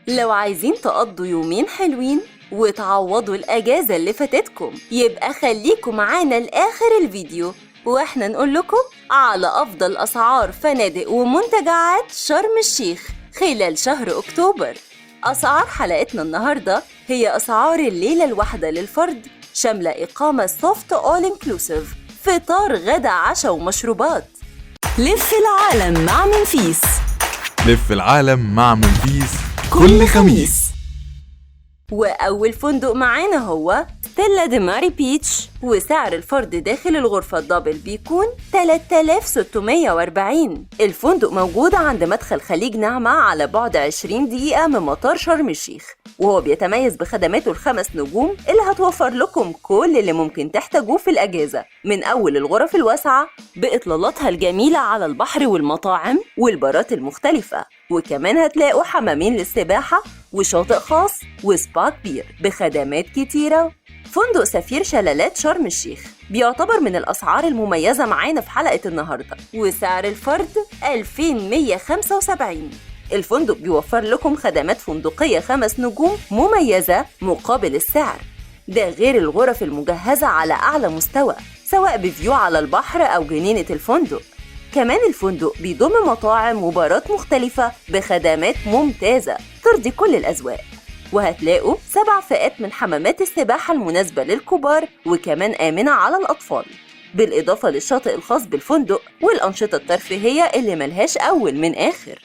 لو عايزين تقضوا يومين حلوين وتعوضوا الأجازة اللي فاتتكم، يبقى خليكم معانا لآخر الفيديو واحنا نقول لكم على أفضل أسعار فنادق ومنتجعات شرم الشيخ خلال شهر أكتوبر. أسعار حلقتنا النهاردة هي أسعار الليلة الواحدة للفرد، شاملة إقامة سوفت أول إنكلوسيف، فطار غدا عشاء ومشروبات. لف العالم مع منفيس. لف العالم مع منفيس كل خميس. وأول فندق معانا هو ستيلا دي ماري بيتش، وسعر الفرد داخل الغرفة الدبل بيكون 3640. الفندق موجود عند مدخل خليج نعمة على بعد 20 دقيقة من مطار شرم الشيخ، وهو بيتميز بخدماته ال5 نجوم اللي هتوفر لكم كل اللي ممكن تحتاجوه في الأجازة، من أول الغرف الواسعة بإطلالاتها الجميلة على البحر والمطاعم والبارات المختلفة، وكمان هتلاقوا حمامين للسباحة وشاطئ خاص وسبا كبير بخدمات كتيرة. فندق سفير شلالات شرم الشيخ بيعتبر من الأسعار المميزة معانا في حلقة النهاردة، وسعر الفرد 2175. الفندق بيوفر لكم خدمات فندقية 5 نجوم مميزة مقابل السعر، ده غير الغرف المجهزة على أعلى مستوى سواء بفيو على البحر أو جنينة الفندق. كمان الفندق بيضم مطاعم وبارات مختلفة بخدمات ممتازة ترضي كل الأذواق، وهتلاقوا 7 فئات من حمامات السباحة المناسبة للكبار وكمان آمنة على الأطفال، بالإضافة للشاطئ الخاص بالفندق والأنشطة الترفيهية اللي ملهاش أول من آخر.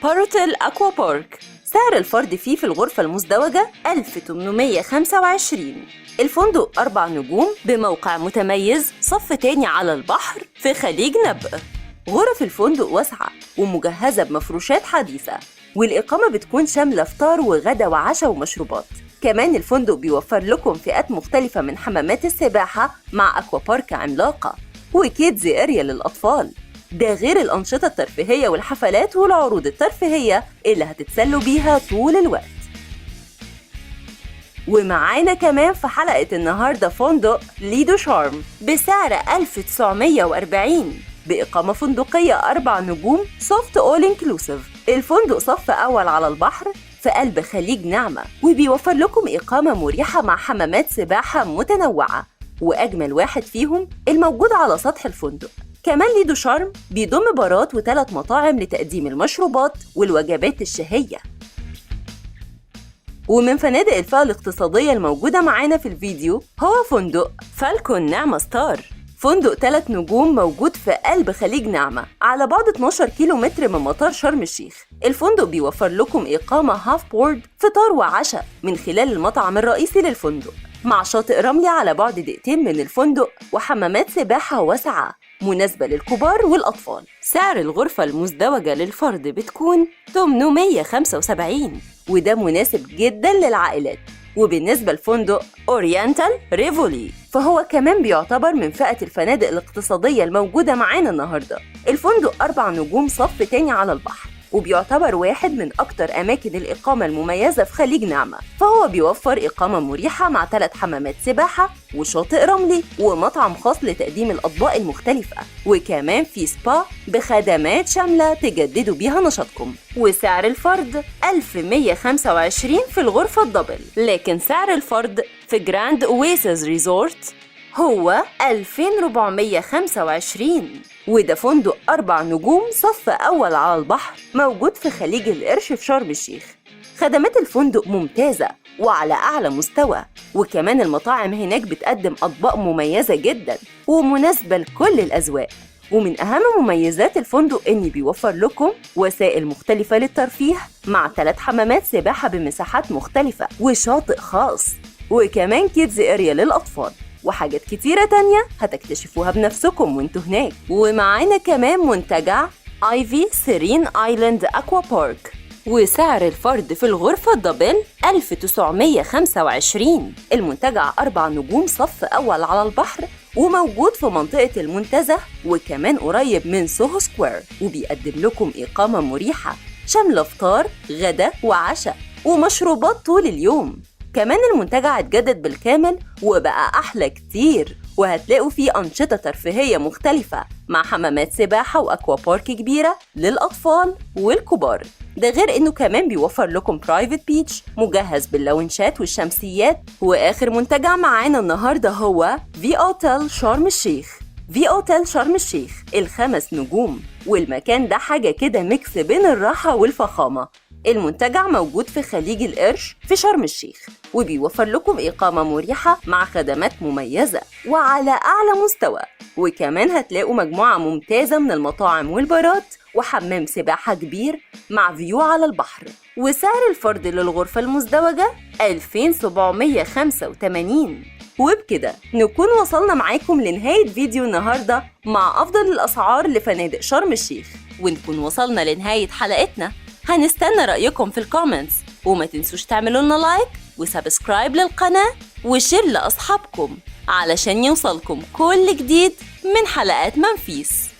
باروتيل أكوا بارك، سعر الفرد فيه في الغرفة المزدوجة 1825. الفندق 4 نجوم بموقع متميز، صف تاني على البحر في خليج نبأ. غرف الفندق واسعة ومجهزة بمفروشات حديثة، والإقامة بتكون شاملة فطار وغدا وعشاء ومشروبات. كمان الفندق بيوفر لكم فئات مختلفة من حمامات السباحة مع أكوا بارك عملاقة وكيدز اريا للأطفال، ده غير الأنشطة الترفيهية والحفلات والعروض الترفيهية اللي هتتسلوا بيها طول الوقت. ومعانا كمان في حلقة النهاردة فندق ليدو شارم بسعر 1940 بإقامة فندقية 4 نجوم سوفت أول إنكلوسيف. الفندق صف أول على البحر في قلب خليج نعمة، وبيوفر لكم إقامة مريحة مع حمامات سباحة متنوعة، وأجمل واحد فيهم الموجود على سطح الفندق. كمان ليدو شارم بيضم بارات و3 مطاعم لتقديم المشروبات والوجبات الشهية. ومن فنادق الفئة الاقتصادية الموجودة معانا في الفيديو هو فندق فالكون نعمة ستار، فندق 3 نجوم موجود في قلب خليج نعمة على بعد 12 كيلو متر من مطار شرم الشيخ. الفندق بيوفر لكم إقامة هاف بورد، فطار وعشاء من خلال المطعم الرئيسي للفندق، مع شاطئ رملي على بعد دقيقتين من الفندق وحمامات سباحة واسعة مناسبة للكبار والأطفال. سعر الغرفة المزدوجة للفرد بتكون 875، وده مناسب جدا للعائلات. وبالنسبة لفندق أورينتال ريفولي فهو كمان بيعتبر من فئة الفنادق الاقتصادية الموجودة معانا النهاردة. الفندق 4 نجوم صف تاني على البحر، وبيعتبر واحد من أكتر أماكن الإقامة المميزة في خليج نعمة، فهو بيوفر إقامة مريحة مع 3 حمامات سباحة وشاطئ رملي ومطعم خاص لتقديم الأطباق المختلفة، وكمان في سبا بخدمات شاملة تجددوا بيها نشاطكم. وسعر الفرد 1125 في الغرفة الدبل، لكن سعر الفرد في جراند اويسز ريزورت هو 2425، وده فندق 4 نجوم صف أول على البحر موجود في خليج القرش في شرم الشيخ. خدمات الفندق ممتازة وعلى أعلى مستوى، وكمان المطاعم هناك بتقدم أطباق مميزة جدا ومناسبة لكل الأذواق. ومن أهم مميزات الفندق إن بيوفر لكم وسائل مختلفة للترفيه مع 3 حمامات سباحة بمساحات مختلفة وشاطئ خاص، وكمان كيدز اريا للأطفال، وحاجات كتيرة تانية هتكتشفوها بنفسكم وانتوا هناك. ومعانا كمان منتجع ايفي سيرين ايلاند اكوا بارك، وسعر الفرد في الغرفة الدبل 1925. المنتجع 4 نجوم صف أول على البحر، وموجود في منطقة المنتزه وكمان قريب من سوهو سكوير، وبيقدم لكم إقامة مريحة شاملة فطار غدا وعشاء ومشروبات طول اليوم. كمان المنتجع اتجدد بالكامل وبقى أحلى كتير، وهتلاقوا فيه أنشطة ترفيهية مختلفة مع حمامات سباحة وأكوا بارك كبيرة للأطفال والكبار. ده غير إنه كمان بيوفر لكم برايفت بيتش مجهز باللاونشات والشمسيات. وآخر منتجع معانا النهاردة هو في أوتيل شرم الشيخ. في أوتيل شرم الشيخ ال5 نجوم، والمكان ده حاجة كده ميكس بين الراحة والفخامة. المنتجع موجود في خليج القرش في شرم الشيخ، وبيوفر لكم إقامة مريحة مع خدمات مميزة وعلى أعلى مستوى. وكمان هتلاقوا مجموعة ممتازة من المطاعم والبارات وحمام سباحة كبير مع فيو على البحر. وسعر الفرد للغرفة المزدوجة 2785. وبكده نكون وصلنا معاكم لنهاية فيديو النهاردة مع أفضل الأسعار لفنادق شرم الشيخ، ونكون وصلنا لنهاية حلقتنا. هنستنى رأيكم في الكومنتس، وما تنسوش تعملوا لنا لايك وسبسكرايب للقناة وشير لأصحابكم علشان يوصلكم كل جديد من حلقات منفيس.